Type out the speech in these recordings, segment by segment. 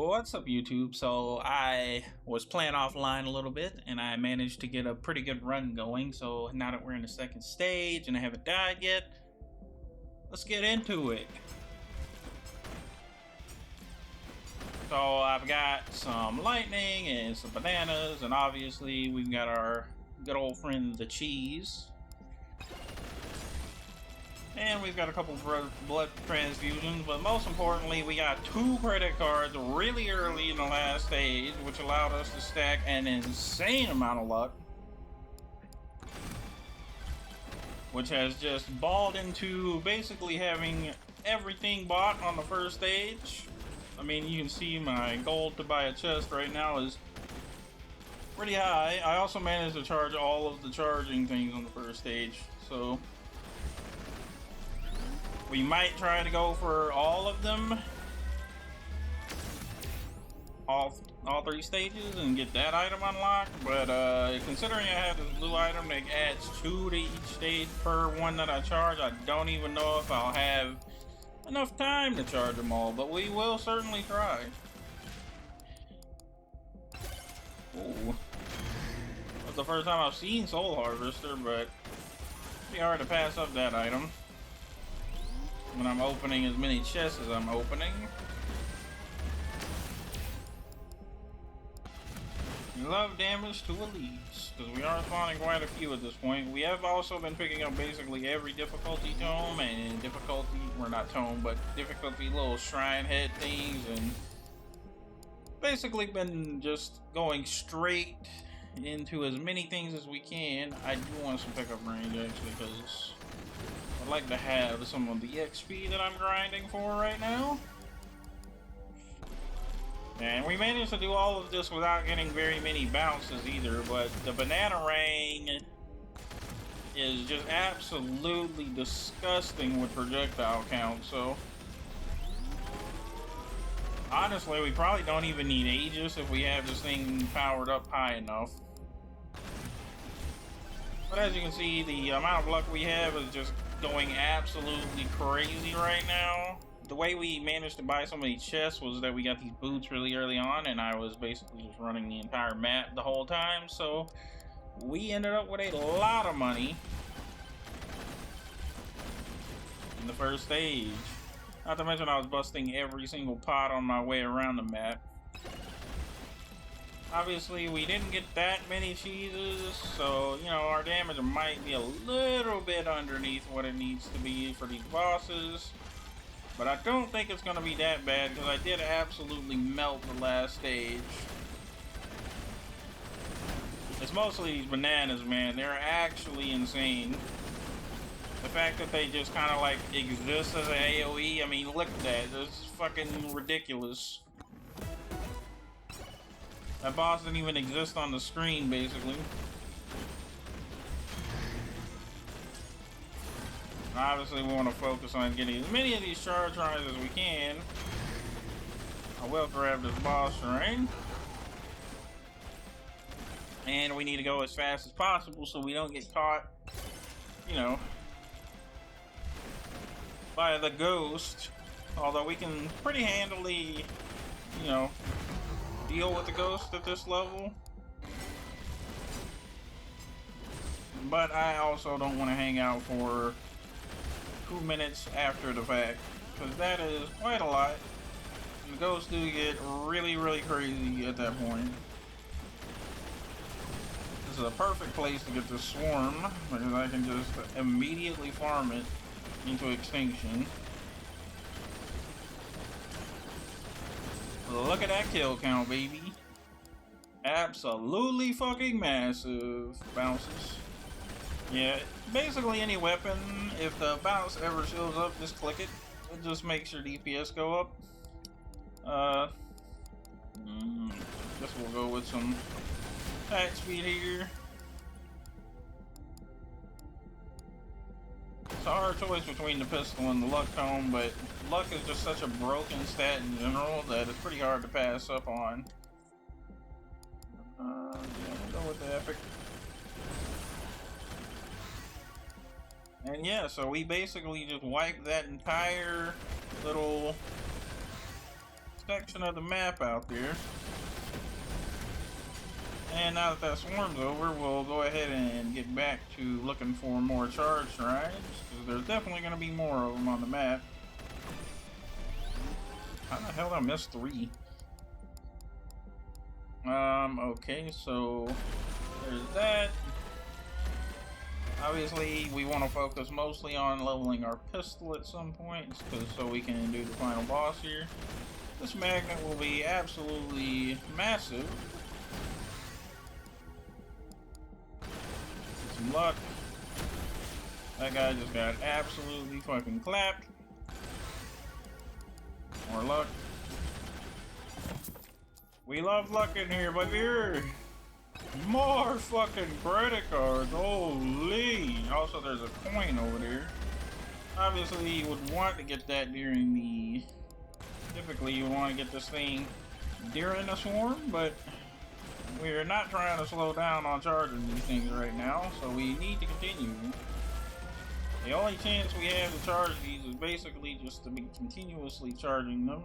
What's up, YouTube? So I was playing offline a little bit and I managed to get a pretty good run going. So now that we're in the second stage and I haven't died yet, let's get into it. So I've got some lightning and some bananas, and obviously we've got our good old friend the cheese. And we've got a couple blood transfusions, but most importantly, we got 2 credit cards really early in the last stage, which allowed us to stack an insane amount of luck. Which has just balled into basically having everything bought on the first stage. I mean, you can see my goal to buy a chest right now is pretty high. I also managed to charge all of the charging things on the first stage, so we might try to go for all of them, all 3 stages, and get that item unlocked. But considering I have this blue item that adds 2 to each stage per one that I charge, I don't even know if I'll have enough time to charge them all, but we will certainly try. Ooh. That's the first time I've seen Soul Harvester, but it's pretty hard to pass up that item when I'm opening as many chests as I'm opening. We love damage to elites, because we are spawning quite a few at this point. We have also been picking up basically every difficulty tome and difficulty, or not tome, but difficulty little shrine head things, and basically been just going straight into as many things as we can. I do want some pickup range actually, because I'd like to have some of the XP that I'm grinding for right now. And we managed to do all of this without getting very many bounces either, but the Bananarang is just absolutely disgusting with projectile count, so honestly, we probably don't even need Aegis if we have this thing powered up high enough. But as you can see, the amount of luck we have is just going absolutely crazy right now. The way we managed to buy so many chests was that we got these boots really early on, and I was basically just running the entire map the whole time, so we ended up with a lot of money in the first stage. Not to mention I was busting every single pot on my way around the map. Obviously, we didn't get that many cheeses, so, you know, our damage might be a little bit underneath what it needs to be for these bosses. But I don't think it's going to be that bad, because I did absolutely melt the last stage. It's mostly these bananas, man. They're actually insane. The fact that they just kind of like exist as an AoE, I mean, look at that. It's fucking ridiculous. That boss didn't even exist on the screen, basically. Obviously, we want to focus on getting as many of these charge runs as we can. I will grab this boss shrine. And we need to go as fast as possible so we don't get caught, you know, by the ghost. Although we can pretty handily, you know, deal with the ghost at this level. But I also don't want to hang out for 2 minutes after the fact, because that is quite a lot. And the ghosts do get really, really crazy at that point. This is a perfect place to get the swarm, because I can just immediately farm it into extinction. Look at that kill count, baby. Absolutely fucking massive bounces. Yeah, basically any weapon, if the bounce ever shows up, just click it. It just makes your DPS go up. Guess we'll go with some attack speed here. It's a hard choice between the pistol and the luck tome, but luck is just such a broken stat in general that it's pretty hard to pass up on. Yeah, we'll go with the epic. And yeah, so we basically just wiped that entire little section of the map out there. And now that that swarm's over, we'll go ahead and get back to looking for more charge shrines, because there's definitely going to be more of them on the map. How the hell did I miss 3? Okay, so there's that. Obviously, we want to focus mostly on leveling our pistol at some point, so we can do the final boss here. This magnet will be absolutely massive. Get some luck. That guy just got absolutely fucking clapped. More luck. We love luck in here, baby. More fucking credit cards. Holy. Also, there's a coin over there. Obviously, you would want to get that during the... Typically, you want to get this thing during the swarm, but we're not trying to slow down on charging these things right now, so we need to continue. The only chance we have to charge these is basically just to be continuously charging them.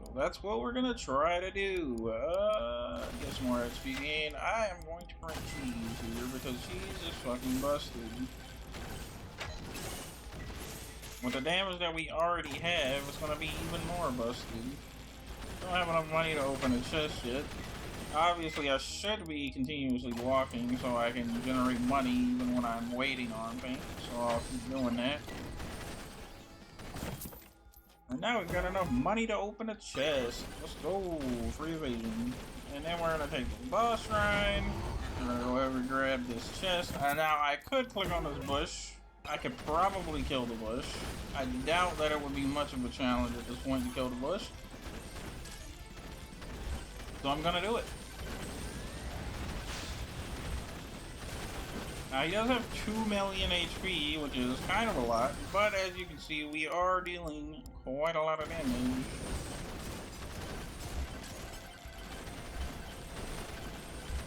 So that's what we're gonna try to do. Get some more XP gain. I am going to print cheese here because cheese is fucking busted. With the damage that we already have, it's gonna be even more busted. Don't have enough money to open a chest yet. Obviously, I should be continuously walking so I can generate money even when I'm waiting on things. So I'll keep doing that. And now we've got enough money to open a chest. Let's go. Free evasion. And then we're going to take the boss shrine. We're going to go over and grab this chest. And now I could click on this bush. I could probably kill the bush. I doubt that it would be much of a challenge at this point to kill the bush. So I'm going to do it. Now he does have 2 million HP, which is kind of a lot, but as you can see, we are dealing quite a lot of damage.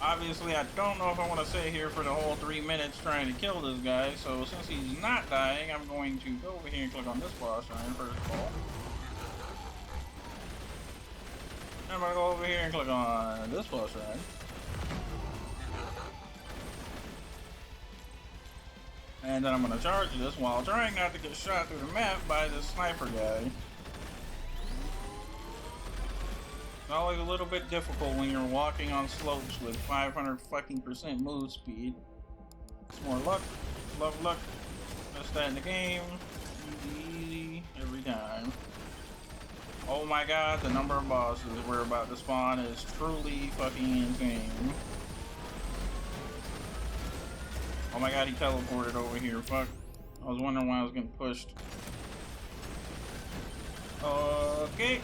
Obviously, I don't know if I want to sit here for the whole 3 minutes trying to kill this guy, so since he's not dying, I'm going to go over here and click on this boss shrine first of all. I'm going to go over here and click on this boss shrine. And then I'm going to charge this while trying not to get shot through the map by this sniper guy. It's always a little bit difficult when you're walking on slopes with 500% move speed. It's more luck. Love luck. Best that in the game. Easy every time. Oh my god, the number of bosses we're about to spawn is truly fucking insane. Oh my god, he teleported over here. Fuck. I was wondering why I was getting pushed. Okay.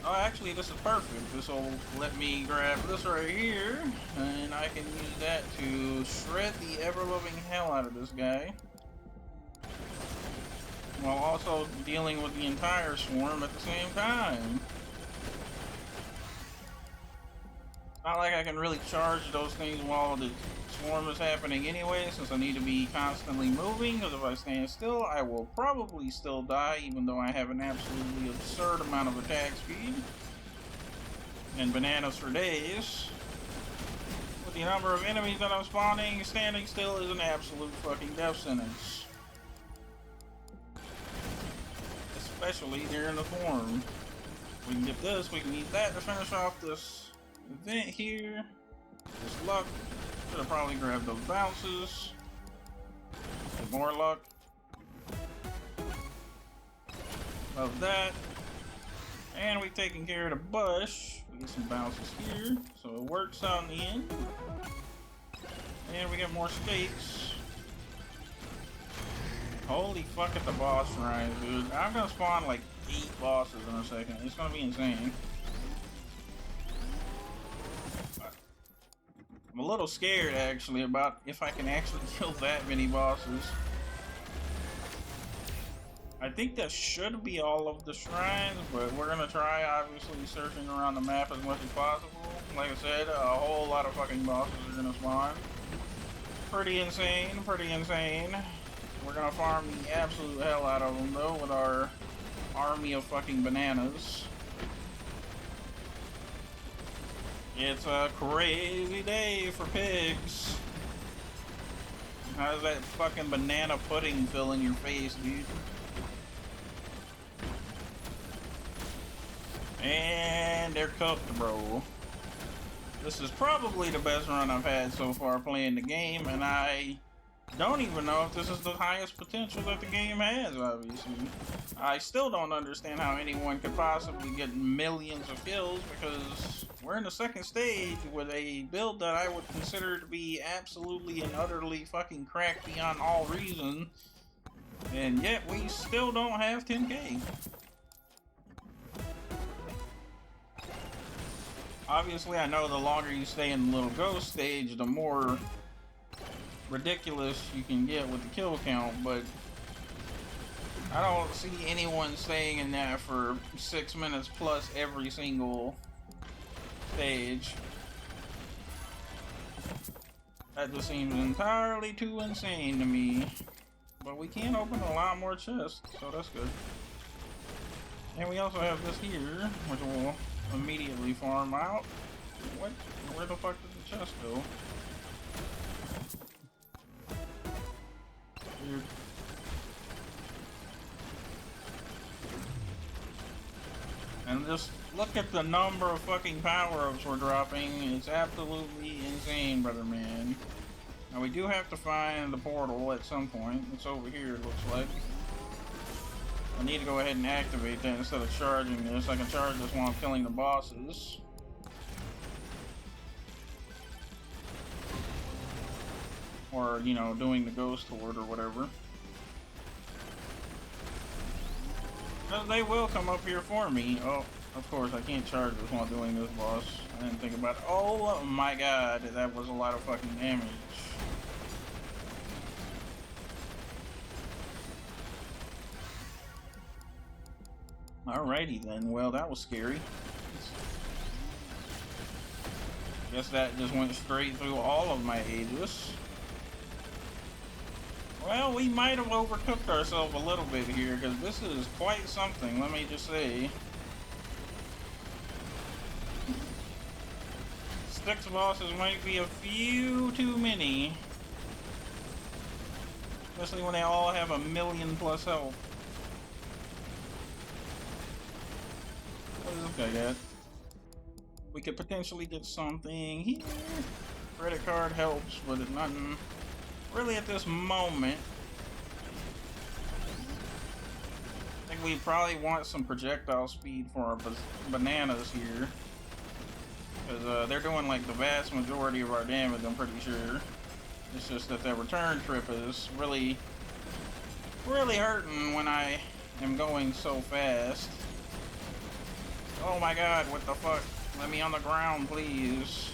Oh, actually, this is perfect. This will let me grab this right here, and I can use that to shred the ever-loving hell out of this guy. While also dealing with the entire swarm at the same time. Not like I can really charge those things while the swarm is happening anyway, since I need to be constantly moving, because if I stand still, I will probably still die, even though I have an absolutely absurd amount of attack speed. And bananas for days. With the number of enemies that I'm spawning, standing still is an absolute fucking death sentence. Especially during the swarm. We can get this, we can use that to finish off this event here. Just luck. Should have probably grabbed those bounces. Get more luck. Love that. And we've taken care of the bush. We get some bounces here. So it works out in the end. And we get more stakes. Holy fuck at the boss shrines, dude. I'm gonna spawn like 8 bosses in a second. It's gonna be insane. I'm a little scared, actually, about if I can actually kill that many bosses. I think that should be all of the shrines, but we're gonna try, obviously, searching around the map as much as possible. Like I said, a whole lot of fucking bosses are gonna spawn. Pretty insane, pretty insane. We're gonna farm the absolute hell out of them, though, with our army of fucking bananas. It's a crazy day for pigs. How's that fucking banana pudding fill in your face, dude? And they're cooked, bro. This is probably the best run I've had so far playing the game, and I don't even know if this is the highest potential that the game has, obviously. I still don't understand how anyone could possibly get millions of kills, because we're in the second stage with a build that I would consider to be absolutely and utterly fucking cracked beyond all reason, and yet we still don't have 10k. Obviously, I know the longer you stay in the little ghost stage, the more ridiculous you can get with the kill count, but I don't see anyone staying in that for 6 minutes plus every single stage. That just seems entirely too insane to me. But we can open a lot more chests, so that's good. And we also have this here, which will immediately farm out. What? Where the fuck did the chest go? Weird. And just look at the number of fucking power-ups we're dropping. It's absolutely insane, brother man. Now we do have to find the portal at some point. It's over here, it looks like. I need to go ahead and activate that instead of charging this. I can charge this while I'm killing the bosses. Or, you know, doing the ghost horde or whatever. They will come up here for me. Oh, of course, I can't charge this while doing this boss. I didn't think about it. Oh my god, that was a lot of fucking damage. Alrighty then, well that was scary. Guess that just went straight through all of my Aegis. Well, we might have overcooked ourselves a little bit here, because this is quite something, let me just say. 6 bosses might be a few too many. Especially when they all have 1,000,000 plus health. What does this guy got? We could potentially get something here. Credit card helps, but it's nothing really at this moment. I think we probably want some projectile speed for our bananas here. Because they're doing like the vast majority of our damage, I'm pretty sure. It's just that the return trip is really hurting when I am going so fast. Oh my god, what the fuck? Let me on the ground, please.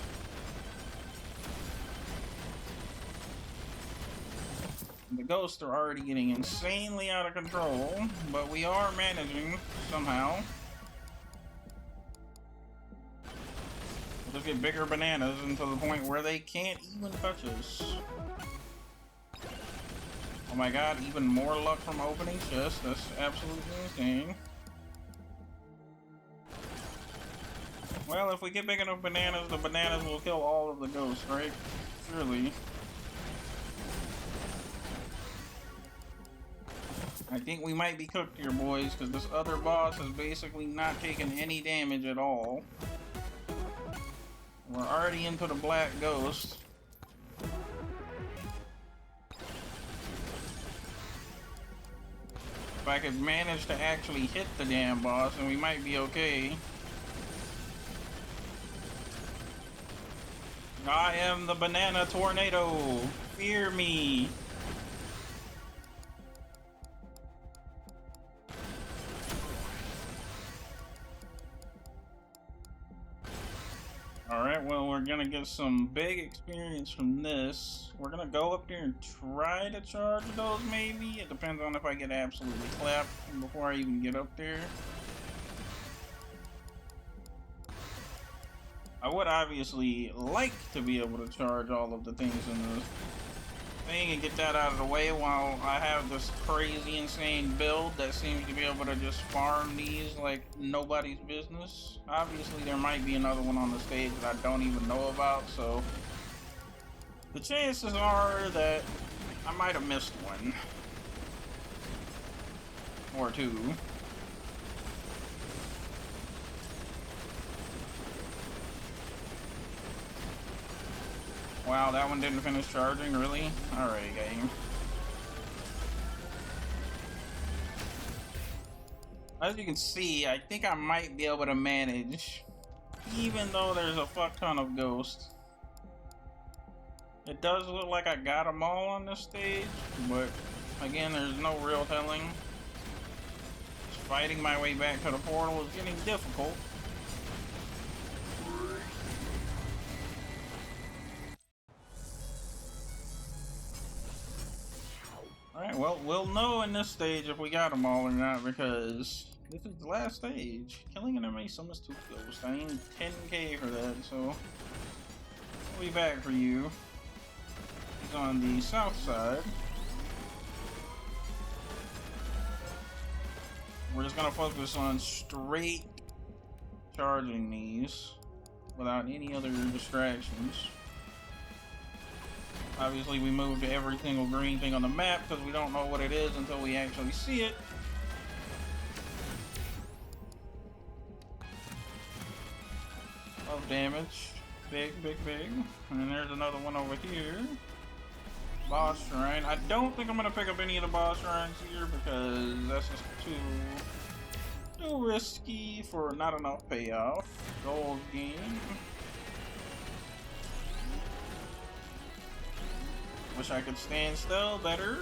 The ghosts are already getting insanely out of control, but we are managing somehow. We'll just get bigger bananas until the point where they can't even touch us. Oh my god, even more luck from opening chests. That's absolutely insane. Well, if we get big enough bananas, the bananas will kill all of the ghosts, right? Surely. I think we might be cooked here, boys, because this other boss is basically not taking any damage at all. We're already into the black ghost. If I could manage to actually hit the damn boss, then we might be okay. I am the banana tornado. Fear me. Alright, well, we're gonna get some big experience from this. We're gonna go up there and try to charge those, maybe. It depends on if I get absolutely clapped before I even get up there. I would obviously like to be able to charge all of the things in the thing and get that out of the way while I have this crazy insane build that seems to be able to just farm these like nobody's business. Obviously there might be another one on the stage that I don't even know about, so the chances are that I might have missed one or two. Wow, that one didn't finish charging, really? Alright, game. As you can see, I think I might be able to manage, even though there's a fuck ton of ghosts. It does look like I got them all on this stage, but again, there's no real telling. Just fighting my way back to the portal is getting difficult. Alright, well, we'll know in this stage if we got them all or not, because this is the last stage. Killing an enemy summons 2 ghosts. I need 10k for that, so we'll be back for you. He's on the south side. We're just gonna focus on straight charging these without any other distractions. Obviously, we moved to every single green thing on the map because we don't know what it is until we actually see it. Of damage. Big, big, big. And there's another one over here. Boss shrine. I don't think I'm going to pick up any of the boss shrines here because that's just too risky for not enough payoff. Gold game. Wish I could stand still better.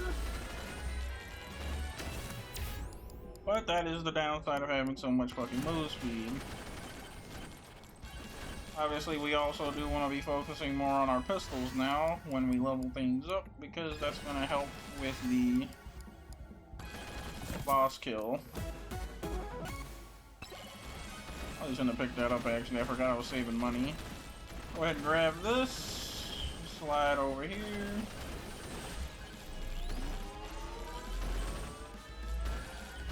But that is the downside of having so much fucking move speed. Obviously, we also do want to be focusing more on our pistols now when we level things up, because that's going to help with the boss kill. I was going to pick that up actually, I forgot I was saving money. Go ahead and grab this, slide over here.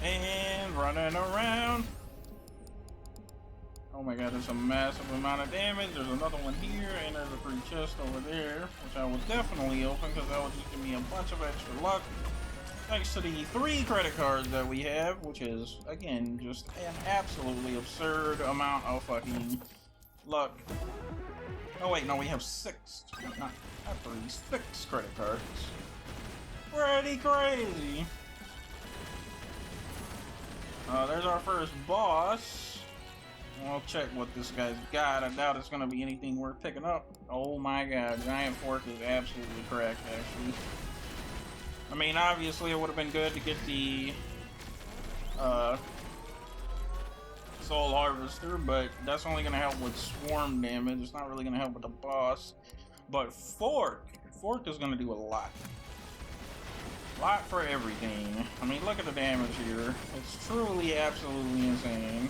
And running around. Oh my god, there's a massive amount of damage. There's another one here, and there's a free chest over there, which I will definitely open because that will just give me a bunch of extra luck. Thanks to the 3 credit cards that we have, which is, again, just an absolutely absurd amount of fucking luck. Oh wait, no, we have 6. Not 3, 6 credit cards. Pretty crazy. There's our first boss. We'll check what this guy's got. I doubt it's going to be anything worth picking up. Oh my god, Giant Fork is absolutely cracked, actually. I mean, obviously it would have been good to get the Soul Harvester, but that's only going to help with swarm damage. It's not really going to help with the boss. But Fork is going to do a lot. Lot for everything. I mean, look at the damage here. It's truly, absolutely insane.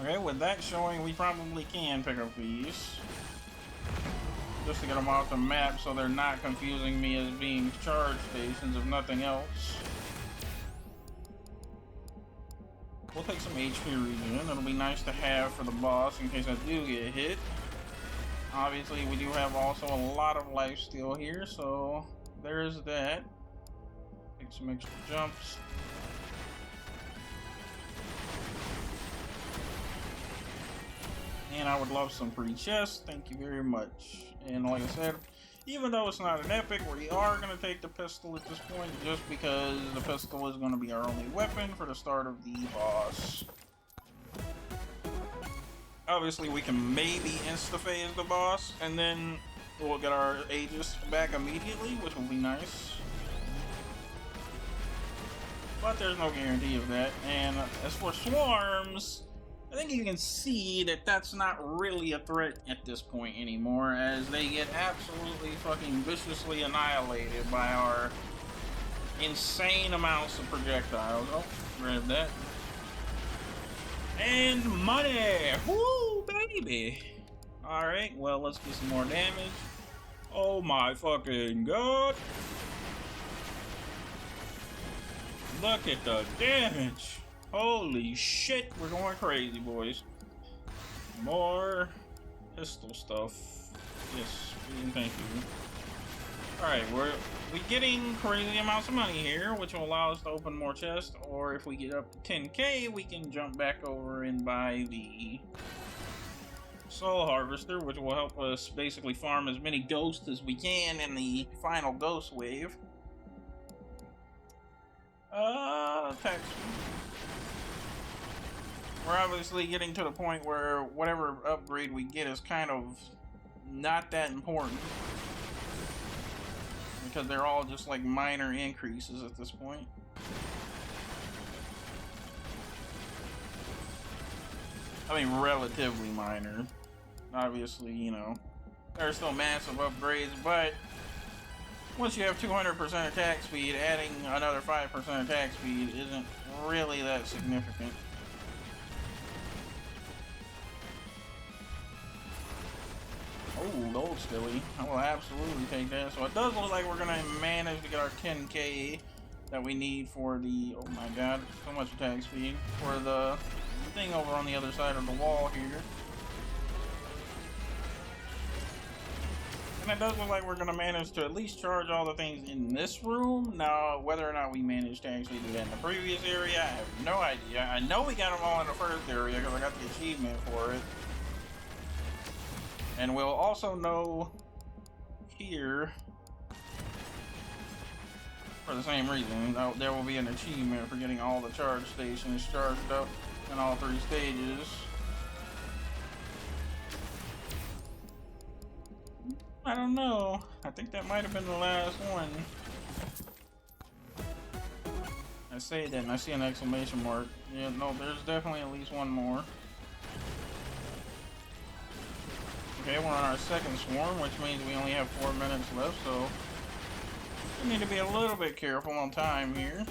Okay, with that showing, we probably can pick up these. Just to get them off the map so they're not confusing me as being charge stations, if nothing else. We'll take some HP regen. It'll be nice to have for the boss in case I do get hit. Obviously, we do have also a lot of life steal here, so there's that. Take some extra jumps. And I would love some free chests. Thank you very much. And like I said, even though it's not an epic, we are going to take the pistol at this point, just because the pistol is going to be our only weapon for the start of the boss. Obviously, we can maybe insta-phase the boss, and then we'll get our Aegis back immediately, which will be nice. But there's no guarantee of that. And as for swarms, I think you can see that that's not really a threat at this point anymore, as they get absolutely fucking viciously annihilated by our insane amounts of projectiles. Oh, grab that. And money! Woo, baby! Alright, well, let's get some more damage. Oh my fucking god! Look at the damage! Holy shit, we're going crazy, boys. More pistol stuff. Yes, thank you. Alright, we're getting crazy amounts of money here, which will allow us to open more chests, or if we get up to 10k, we can jump back over and buy the Soul Harvester, which will help us basically farm as many ghosts as we can in the final ghost wave. Text. We're obviously getting to the point where whatever upgrade we get is kind of not that important, because they're all just like minor increases at this point. I mean, relatively minor. Obviously, you know, there are still massive upgrades, but once you have 200% attack speed, adding another 5% attack speed isn't really that significant. Oh, gold stilly. I will absolutely take that. So it does look like we're gonna manage to get our 10k that we need for the, oh my god, so much attack speed, for the thing over on the other side of the wall here. And it does look like we're going to manage to at least charge all the things in this room. Now, whether or not we managed to actually do that in the previous area, I have no idea. I know we got them all in the first area because I got the achievement for it. And we'll also know here, for the same reason, there will be an achievement for getting all the charge stations charged up in all 3 stages. I don't know. I think that might have been the last one. I say that and I see an exclamation mark. Yeah, no, there's definitely at least one more. Okay, we're on our second swarm, which means we only have 4 minutes left, so we need to be a little bit careful on time here.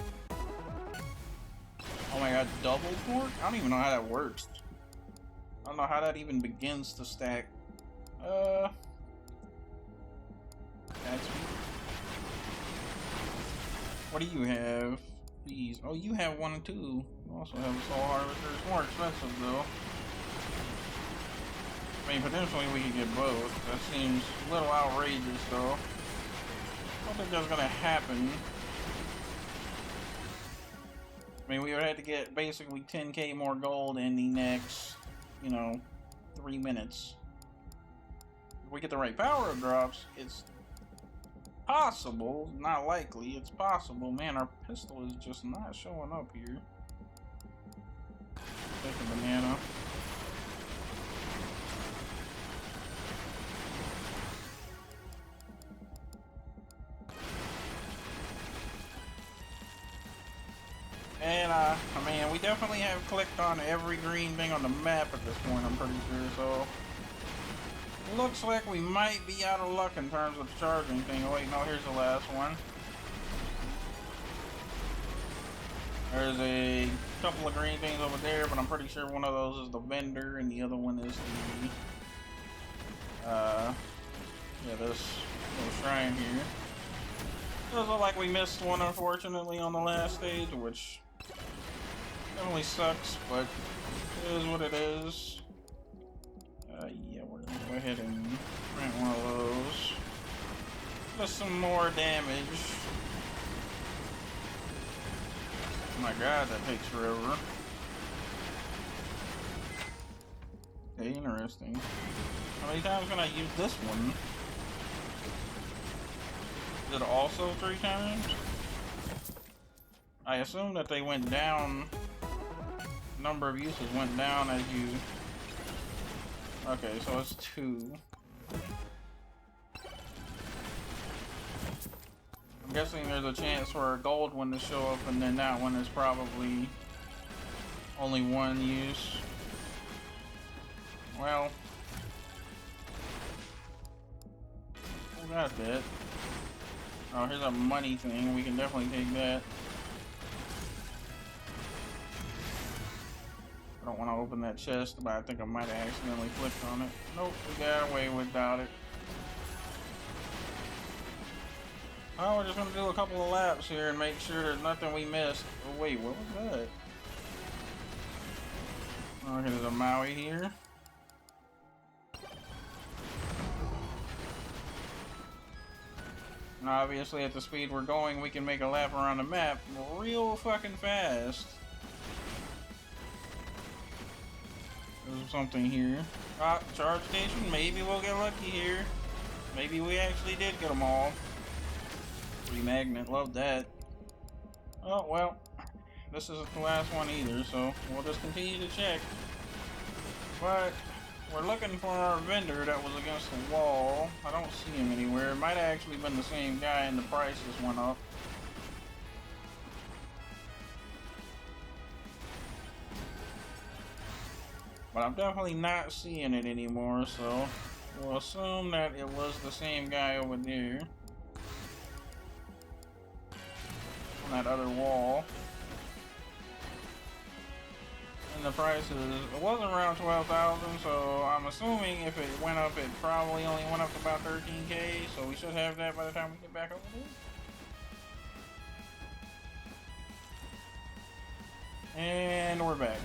Oh my god, double torque? I don't even know how that works. I don't know how that even begins to stack. What do you have? Please. Oh, you have one too. You also have a Soul Harvester. It's more expensive though. I mean, potentially we could get both. That seems a little outrageous though. I don't think that's gonna happen. I mean, we would have to get basically 10k more gold in the next, you know, 3 minutes. If we get the right power drops, it's possible, not likely, it's possible. Man, our pistol is just not showing up here. Take a banana. And, I mean, we definitely have clicked on every green thing on the map at this point, I'm pretty sure, so looks like we might be out of luck in terms of the charging thing. Oh wait, no, here's the last one. There's a couple of green things over there, but I'm pretty sure one of those is the vendor and the other one is the yeah, this little shrine here. Does look like we missed one, unfortunately, on the last stage, which definitely sucks, but it is what it is. Yeah, we're gonna go ahead and print one of those. Just some more damage. Oh my god, that takes forever. Okay, interesting. How many times can I use this one? Is it also 3 times? I assume that they went down. Number of uses went down as you. Okay, so it's 2. I'm guessing there's a chance for a gold one to show up, and then that one is probably only 1 use. Well, who got that? Oh, here's a money thing. We can definitely take that. I don't want to open that chest, but I think I might have accidentally clicked on it. Nope, we got away without it. Oh, we're just gonna do a couple of laps here and make sure there's nothing we missed. Oh wait, what was that? Okay, there's a Maui here. Obviously, at the speed we're going, we can make a lap around the map real fucking fast. There's something here. Ah, charge station. Maybe we'll get lucky here. Maybe we actually did get them all. Free magnet. Love that. Oh, well. This isn't the last one either, so we'll just continue to check. But we're looking for our vendor that was against the wall. I don't see him anywhere. It might have actually been the same guy and the prices went up. But I'm definitely not seeing it anymore, so we'll assume that it was the same guy over there. On that other wall. And the prices, it was around 12,000, so I'm assuming if it went up, it probably only went up to about 13K, so we should have that by the time we get back over there. And we're back.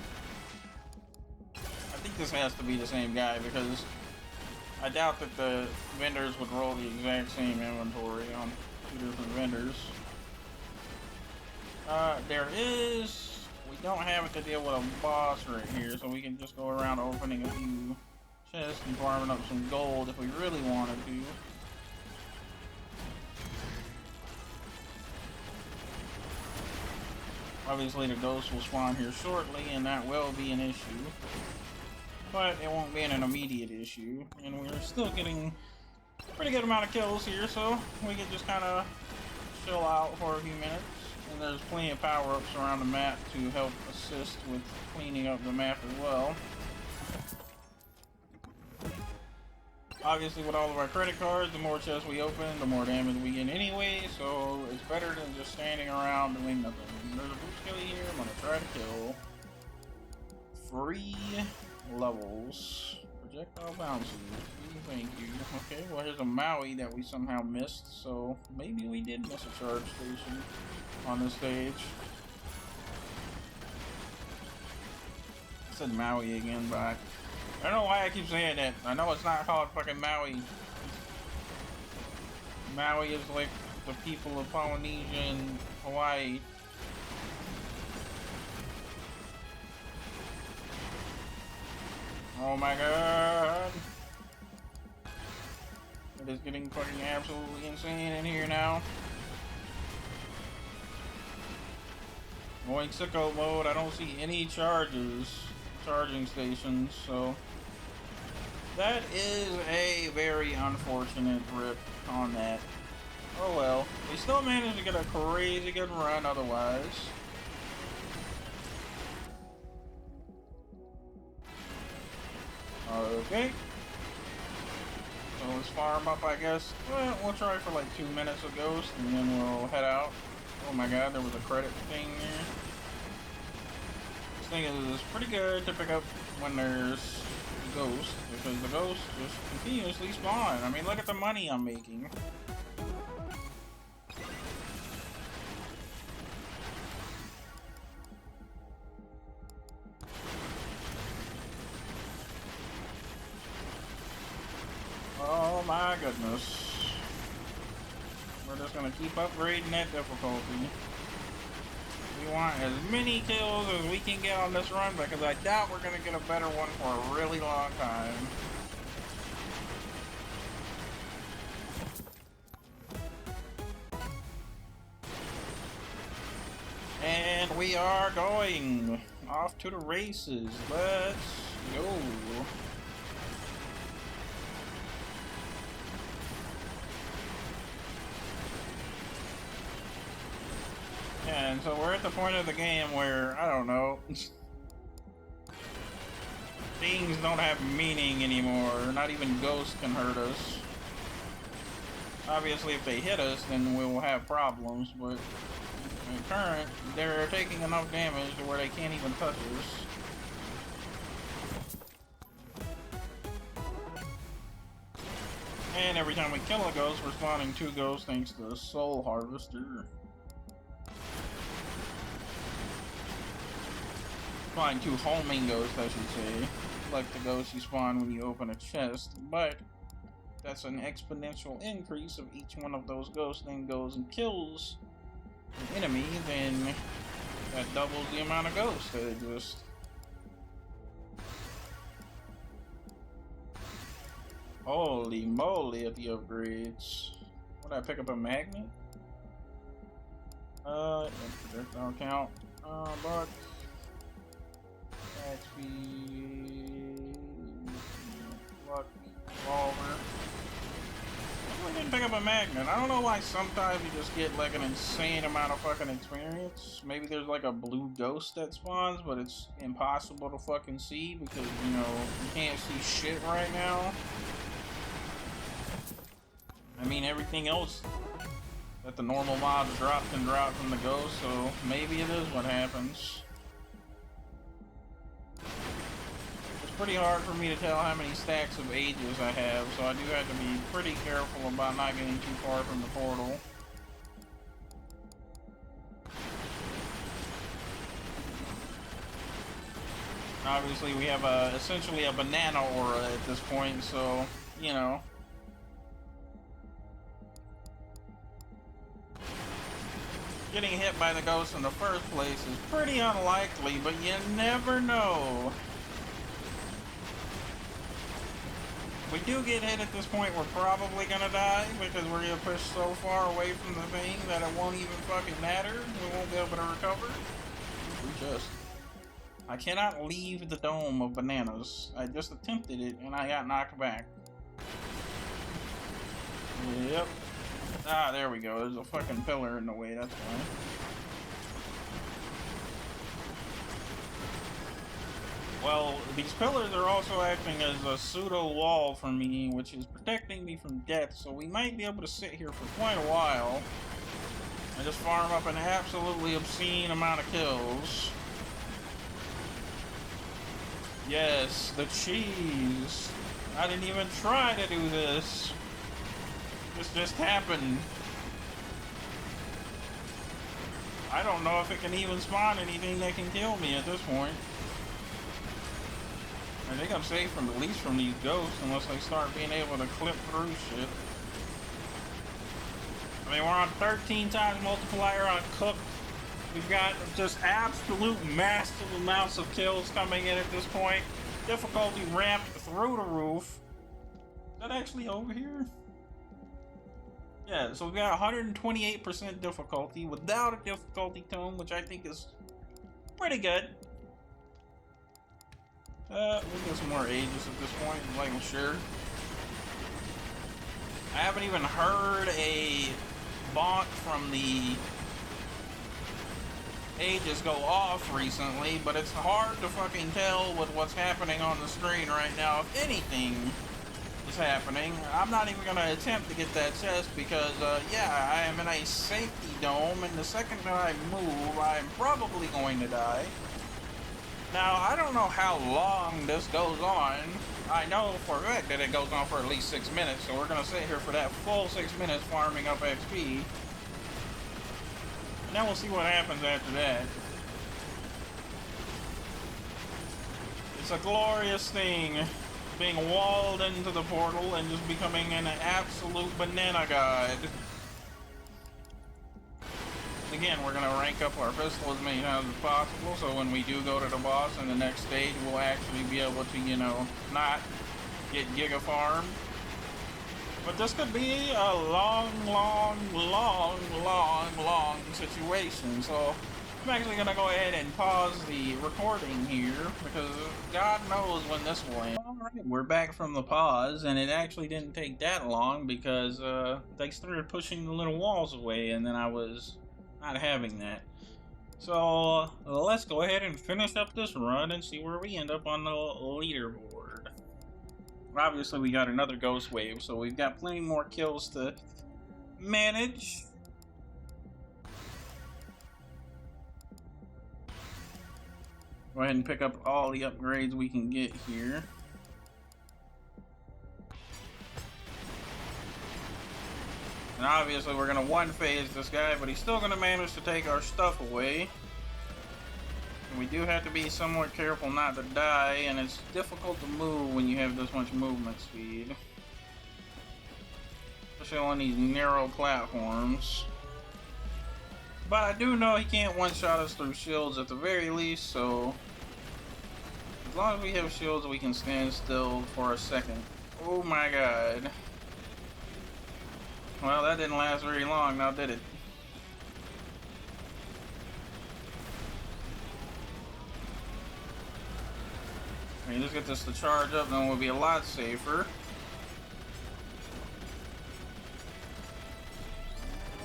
I think this has to be the same guy because I doubt that the vendors would roll the exact same inventory on two different vendors. There is... We don't have to deal with a boss right here, so we can just go around opening a few chests and farming up some gold if we really wanted to. Obviously the ghost will spawn here shortly, and that will be an issue. But it won't be an immediate issue, and we're still getting a pretty good amount of kills here, so we can just kind of chill out for a few minutes. And there's plenty of power-ups around the map to help assist with cleaning up the map as well. Obviously, with all of our credit cards, the more chests we open, the more damage we get anyway, so it's better than just standing around doing nothing. There's a boost kill here, I'm gonna try to kill. Free levels. Projectile bounces. Thank you. Okay, well here's a Maui that we somehow missed, so maybe we did miss a charge station on this stage. I said Maui again, but I don't know why I keep saying that. I know it's not called fucking Maui. Maui is like the people of Polynesia and Hawaii. Oh my god. It is getting fucking absolutely insane in here now. Going sicko mode, I don't see any charging stations, so that is a very unfortunate rip on that. Oh well, we still managed to get a crazy good run otherwise. Okay. So let's farm up, I guess. Well, we'll try for like 2 minutes of Ghost, and then we'll head out. Oh my god, there was a credit thing there. This thing is pretty good to pick up when there's Ghost, because the Ghost just continuously spawn. I mean, look at the money I'm making. Oh my goodness. We're just gonna keep upgrading that difficulty. We want as many kills as we can get on this run, because I doubt we're gonna get a better one for a really long time. And we are going off to the races. Let's go. And so we're at the point of the game where, I don't know, things don't have meaning anymore. Not even ghosts can hurt us. Obviously, if they hit us, then we will have problems, but in current, they're taking enough damage to where they can't even touch us. And every time we kill a ghost, we're spawning 2 ghosts thanks to the Soul Harvester. Spawning 2 homing ghosts, I should say. Like the ghosts you spawn when you open a chest, but that's an exponential increase of each one of those ghosts then goes and kills an enemy, then that doubles the amount of ghosts that exist. Holy moly at the upgrades. Would I pick up a magnet? Don't count. But XP, lucky, revolver. I didn't pick up a magnet. I don't know why sometimes you just get like an insane amount of fucking experience. Maybe there's like a blue ghost that spawns, but it's impossible to fucking see because, you know, you can't see shit right now. I mean, everything else that the normal mobs drop can drop from the ghost, so maybe it is what happens. It's pretty hard for me to tell how many stacks of ages I have, so I do have to be pretty careful about not getting too far from the portal. Obviously, we have essentially a banana aura at this point, so, you know. Getting hit by the ghost in the first place is pretty unlikely, but you never know. If we do get hit at this point, we're probably gonna die because we're gonna push so far away from the thing that it won't even fucking matter. We won't be able to recover. I cannot leave the dome of bananas. I just attempted it and I got knocked back. Yep. Ah, there we go. There's a fucking pillar in the way, that's why. Well, these pillars are also acting as a pseudo wall for me, which is protecting me from death, so we might be able to sit here for quite a while and just farm up an absolutely obscene amount of kills. Yes, the cheese. I didn't even try to do this. This just happened. I don't know if it can even spawn anything that can kill me at this point. I think I'm safe from at least from these ghosts unless they start being able to clip through shit. I mean, we're on 13 times multiplier on cooked. We've got just absolute massive amounts of kills coming in at this point. Difficulty ramped through the roof. Is that actually over here? Yeah, so we've got 128% difficulty without a difficulty tone, which I think is pretty good. We'll get some more ages at this point, like I'm sure. I haven't even heard a bonk from the ages go off recently, but it's hard to fucking tell with what's happening on the screen right now if anything is happening. I'm not even gonna attempt to get that chest because, yeah, I am in a safety dome, and the second that I move, I'm probably going to die. Now, I don't know how long this goes on. I know for a fact that it goes on for at least 6 minutes, so we're gonna sit here for that full 6 minutes farming up XP. And then we'll see what happens after that. It's a glorious thing, being walled into the portal and just becoming an absolute banana god. Again, we're going to rank up our pistol as many times as possible, so when we do go to the boss in the next stage, we'll actually be able to, you know, not get giga farmed. But this could be a long situation, so I'm actually going to go ahead and pause the recording here, because God knows when this will end. Alright, we're back from the pause, and it actually didn't take that long, because they started pushing the little walls away, and then I was not having that. So let's go ahead and finish up this run and see where we end up on the leaderboard. Obviously we got another ghost wave, so we've got plenty more kills to manage. Go ahead and pick up all the upgrades we can get here. And obviously we're gonna one phase this guy, but he's still gonna manage to take our stuff away. And we do have to be somewhat careful not to die, and it's difficult to move when you have this much movement speed. Especially on these narrow platforms. But I do know he can't one-shot us through shields at the very least, so as long as we have shields, we can stand still for a second. Oh my god. Well, that didn't last very long, now did it? I mean, just get this to charge up, then we'll be a lot safer.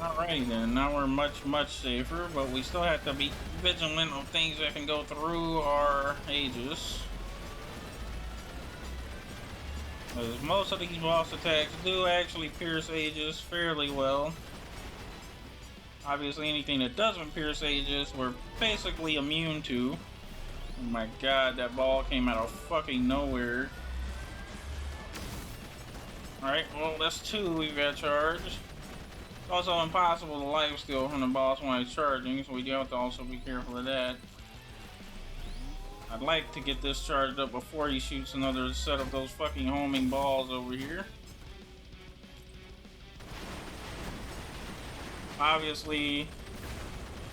Alrighty then, now we're much safer, but we still have to be vigilant of things that can go through our Aegis. Because most of these boss attacks do actually pierce Aegis fairly well. Obviously anything that doesn't pierce Aegis, we're basically immune to. Oh my god, that ball came out of fucking nowhere. Alright, well that's two we've got charged. It's also impossible to lifesteal from the boss when it's charging, so we do have to also be careful of that. I'd like to get this charged up before he shoots another set of those fucking homing balls over here. Obviously,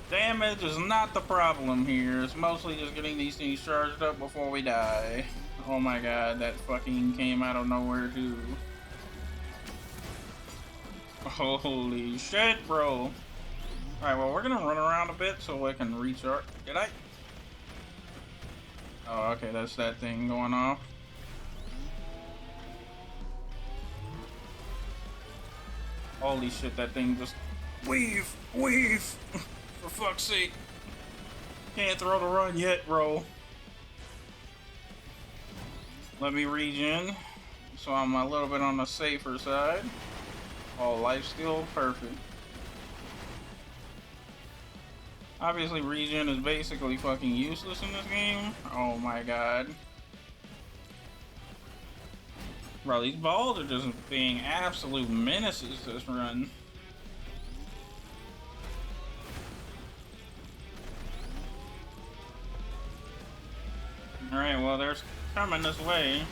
damage is not the problem here. It's mostly just getting these things charged up before we die. Oh my god, that fucking came out of nowhere too. Holy shit, bro. Alright, well, we're gonna run around a bit so I can recharge. Did I? Oh, okay, that's that thing going off. Holy shit, that thing just... Weave! For fuck's sake. Can't throw the run yet, bro. Let me regen, so I'm a little bit on the safer side. Oh, lifesteal, perfect. Obviously, regen is basically fucking useless in this game. Oh my god. Bro, these balls are just being absolute menaces this run. Alright, well, they're coming this way.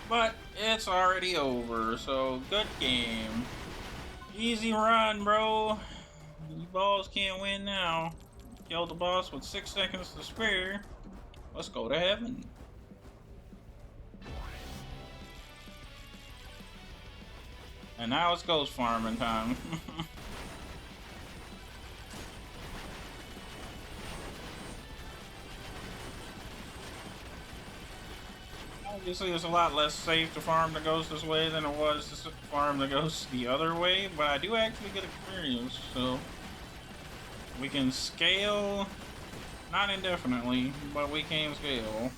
But it's already over, so good game. Easy run, bro. You balls can't win now. Killed the boss with 6 seconds to spare. Let's go to heaven. And now it's ghost farming time. Obviously, it's a lot less safe to farm the ghost this way than it was to farm the ghost the other way, but I do actually get experience, so we can scale, not indefinitely, but we can scale.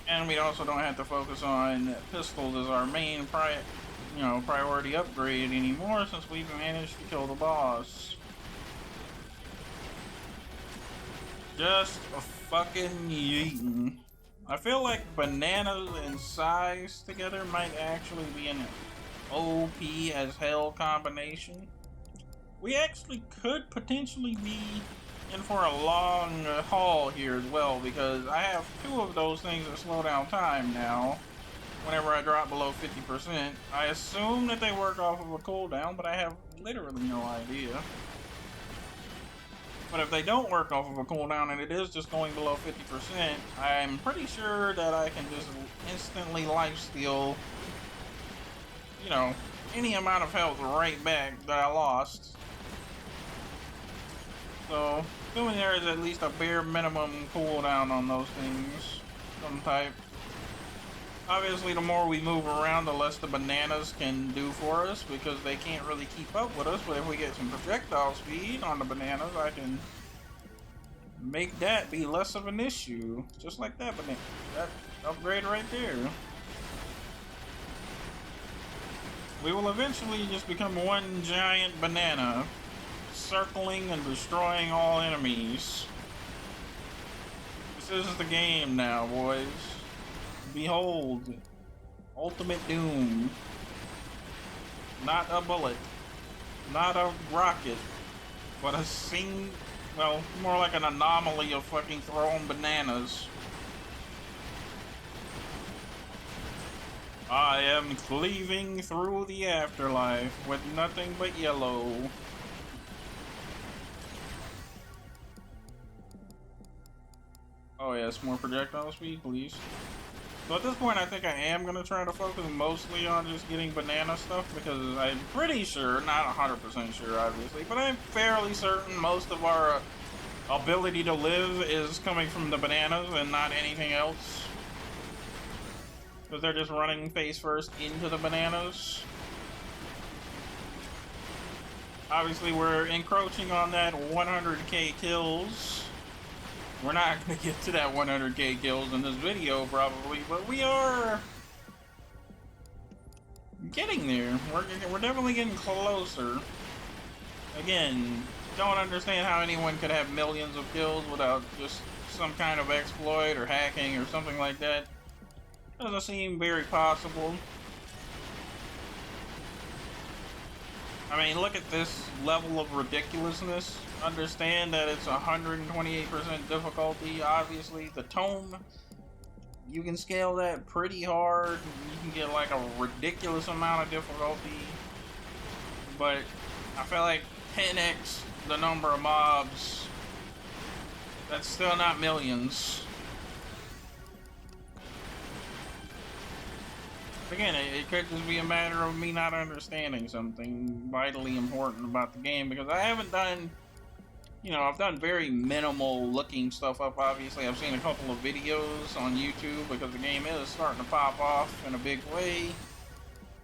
And we also don't have to focus on pistols as our main priority upgrade anymore, since we've managed to kill the boss. Just a fucking yeetin'. I feel like bananas and size together might actually be an OP as hell combination. We actually could potentially be in for a long haul here as well, because I have 2 of those things that slow down time now whenever I drop below 50%. I assume that they work off of a cooldown, but I have literally no idea. But if they don't work off of a cooldown and it is just going below 50%, I'm pretty sure that I can just instantly lifesteal, you know, any amount of health right back that I lost. So, assuming there is at least a bare minimum cooldown on those things, some type. Obviously, the more we move around, the less the bananas can do for us, because they can't really keep up with us. But if we get some projectile speed on the bananas, I can make that be less of an issue. Just like that banana. That upgrade right there. We will eventually just become one giant banana, circling and destroying all enemies. This is the game now, boys. Behold, ultimate doom. Not a bullet. Not a rocket. But well, more like an anomaly of fucking throwing bananas. I am cleaving through the afterlife with nothing but yellow. Oh yes, more projectile speed, please. So at this point, I think I am going to try to focus mostly on just getting banana stuff, because I'm pretty sure, not 100% sure obviously, but I'm fairly certain most of our ability to live is coming from the bananas and not anything else. Because they're just running face first into the bananas. Obviously, we're encroaching on that 100k kills. We're not going to get to that 100k kills in this video, probably, but we are getting there. We're definitely getting closer. Again, don't understand how anyone could have millions of kills without just some kind of exploit or hacking or something like that. Doesn't seem very possible. I mean, look at this level of ridiculousness. Understand that it's 128% difficulty. Obviously, the tome, you can scale that pretty hard. You can get like a ridiculous amount of difficulty. But I feel like 10x the number of mobs, that's still not millions. Again, it could just be a matter of me not understanding something vitally important about the game, because I haven't done, you know, I've done very minimal looking stuff up. Obviously, I've seen a couple of videos on YouTube because the game is starting to pop off in a big way,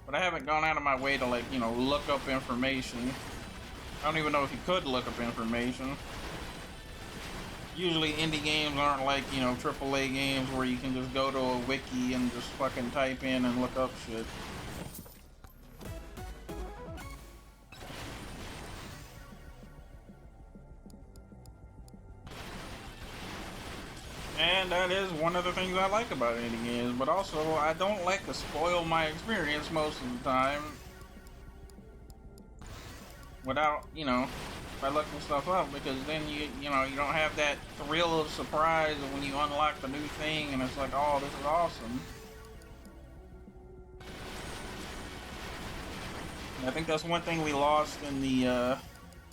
but I haven't gone out of my way to, like, you know, look up information. I don't even know if you could look up information. Usually indie games aren't like, you know, AAA games where you can just go to a wiki and just fucking type in and look up shit. And that is one of the things I like about indie games, but also I don't like to spoil my experience most of the time without, you know, by looking stuff up, because then you know, you don't have that thrill of surprise when you unlock the new thing and it's like, oh, this is awesome. I think that's one thing we lost in the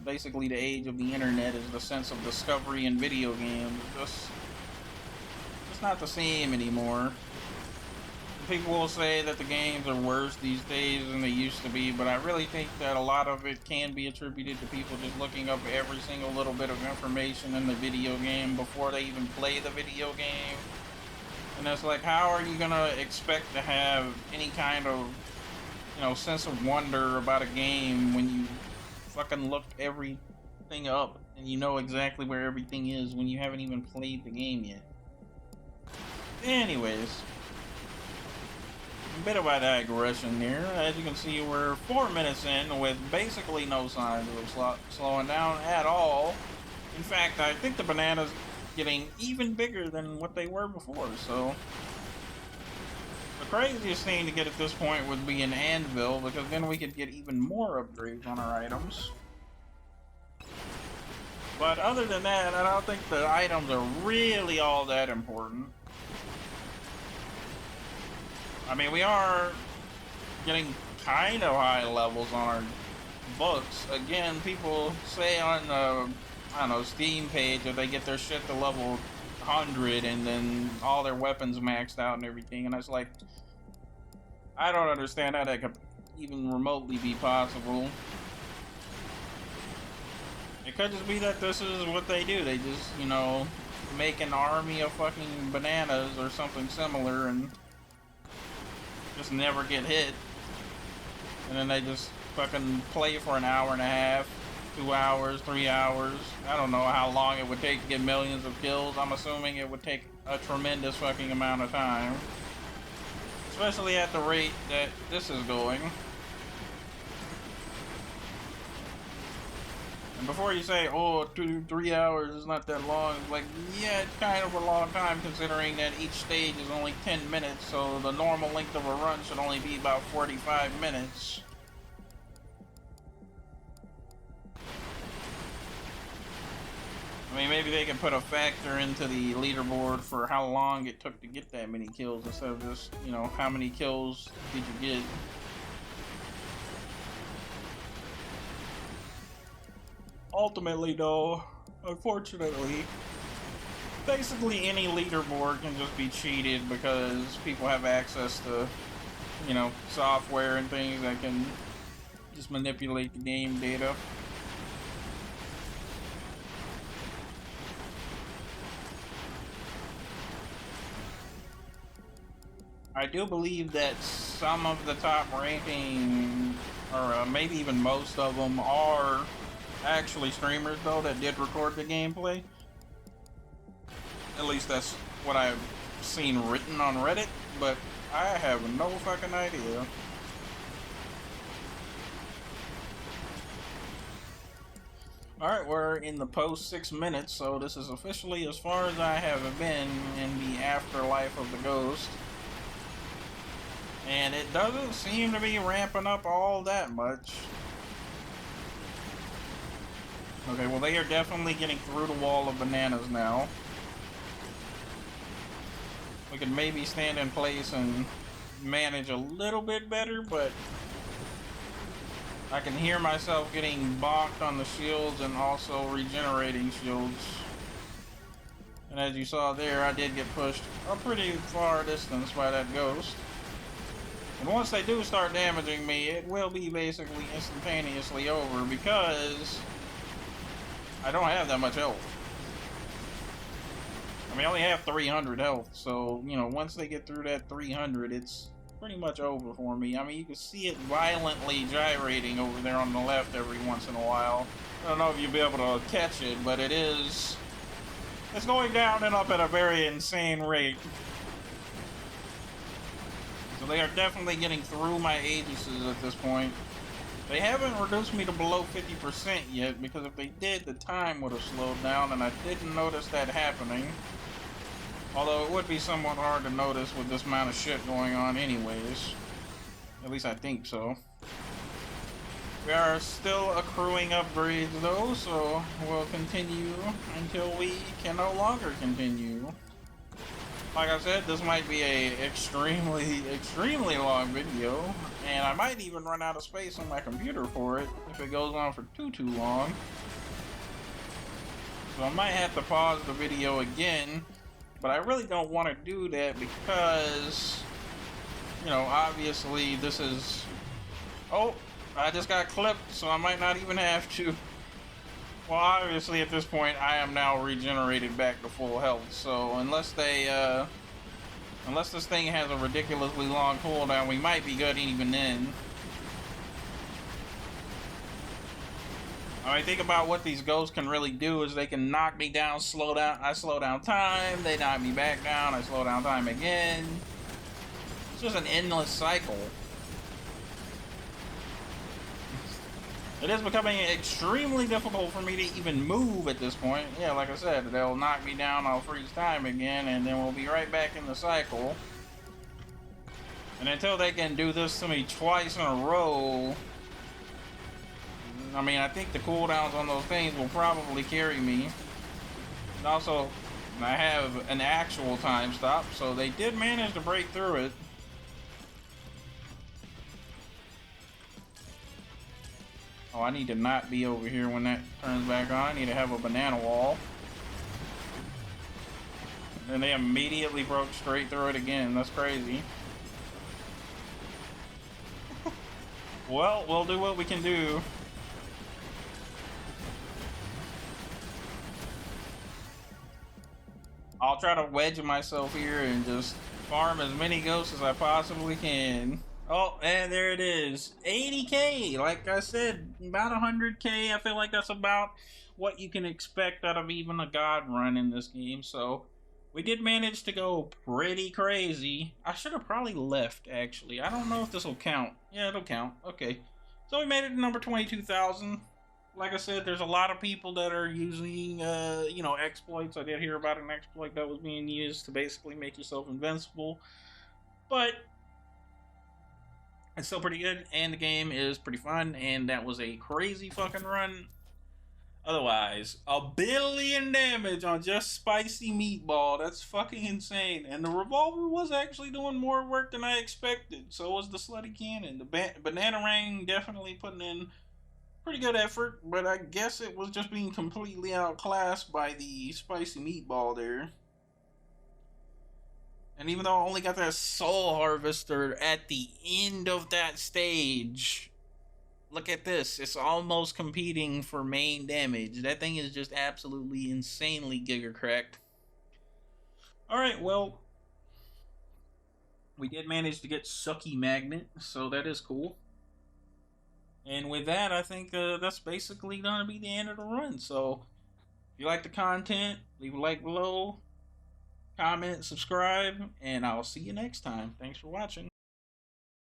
basically the age of the internet, is the sense of discovery in video games. It's not the same anymore. People will say that the games are worse these days than they used to be, but I really think that a lot of it can be attributed to people just looking up every single little bit of information in the video game before they even play the video game. And it's like, how are you gonna expect to have any kind of, you know, sense of wonder about a game when you fucking look everything up and you know exactly where everything is when you haven't even played the game yet? Anyways, a bit of a digression here. As you can see, we're 4 minutes in with basically no signs of slowing down at all. In fact, I think the bananas getting even bigger than what they were before, so the craziest thing to get at this point would be an anvil, because then we could get even more upgrades on our items. But other than that, I don't think the items are really all that important. I mean, we are getting kind of high levels on our books. Again, people say on the, I don't know, Steam page that they get their shit to level 100 and then all their weapons maxed out and everything, and it's like, I don't understand how that could even remotely be possible. It could just be that this is what they do. They just, you know, make an army of fucking bananas or something similar and just never get hit, and then they just fucking play for an hour and a half, 2 hours, 3 hours. I don't know how long it would take to get millions of kills. I'm assuming it would take a tremendous fucking amount of time, especially at the rate that this is going. And before you say, oh, 2-3 hours is not that long, it's like, yeah, it's kind of a long time considering that each stage is only 10 minutes, so the normal length of a run should only be about 45 minutes. mean, maybe they can put a factor into the leaderboard for how long it took to get that many kills instead of just, you know, how many kills did you get. Ultimately, though, unfortunately, basically any leaderboard can just be cheated because people have access to, you know, software and things that can just manipulate the game data. I do believe that some of the top ranking, or maybe even most of them, are actually streamers, though, that did record the gameplay. At least that's what I've seen written on Reddit, but I have no fucking idea. Alright, we're in the post 6 minutes, so this is officially as far as I have been in the afterlife of the ghost. And it doesn't seem to be ramping up all that much. Okay, well, they are definitely getting through the wall of bananas now. We could maybe stand in place and manage a little bit better, but I can hear myself getting bonked on the shields and also regenerating shields. And as you saw there, I did get pushed a pretty far distance by that ghost. And once they do start damaging me, it will be basically instantaneously over because I don't have that much health. I mean, I only have 300 health, so, you know, once they get through that 300, it's pretty much over for me. I mean, you can see it violently gyrating over there on the left every once in a while. I don't know if you'll be able to catch it, but it's going down and up at a very insane rate. So they are definitely getting through my agencies at this point. They haven't reduced me to below 50% yet, because if they did, the time would have slowed down, and I didn't notice that happening. Although it would be somewhat hard to notice with this amount of shit going on anyways. At least I think so. We are still accruing upgrades though, so we'll continue until we can no longer continue. Like I said, this might be a extremely long video, and I might even run out of space on my computer for it if it goes on for too long. So I might have to pause the video again, but I really don't want to do that because, you know, obviously this is... Oh, I just got clipped, so I might not even have to. Well, obviously at this point I am now regenerated back to full health, so unless this thing has a ridiculously long cooldown, we might be good even then. I mean, think about what these ghosts can really do is they can knock me down, slow down, I slow down time, they knock me back down, I slow down time again. It's just an endless cycle. It is becoming extremely difficult for me to even move at this point. Yeah, like I said, they'll knock me down, I'll freeze time again, and then we'll be right back in the cycle. And until they can do this to me twice in a row, I mean, I think the cooldowns on those things will probably carry me. And also, I have an actual time stop, so they did manage to break through it. Oh, I need to not be over here when that turns back on. I need to have a banana wall. And they immediately broke straight through it again. That's crazy. Well, we'll do what we can do. I'll try to wedge myself here and just farm as many ghosts as I possibly can. Oh, and there it is. 80k! Like I said, about 100k. I feel like that's about what you can expect out of even a God Run in this game. So, we did manage to go pretty crazy. I should have probably left, actually. I don't know if this will count. Yeah, it'll count. Okay. So, we made it to number 22,000. Like I said, there's a lot of people that are using, you know, exploits. I did hear about an exploit that was being used to basically make yourself invincible. But it's still pretty good, and the game is pretty fun, and that was a crazy fucking run. Otherwise, 1 billion damage on just spicy meatball. That's fucking insane. And the revolver was actually doing more work than I expected. So was the slutty cannon. The Bananarang definitely putting in pretty good effort, but I guess it was just being completely outclassed by the spicy meatball there. And even though I only got that soul harvester at the end of that stage, look at this. It's almost competing for main damage. That thing is just absolutely insanely giga cracked. Alright, well, we did manage to get Sucky Magnet, so that is cool. And with that, I think that's basically going to be the end of the run. So, if you like the content, leave a like below, comment, subscribe, and I'll see you next time. Thanks for watching.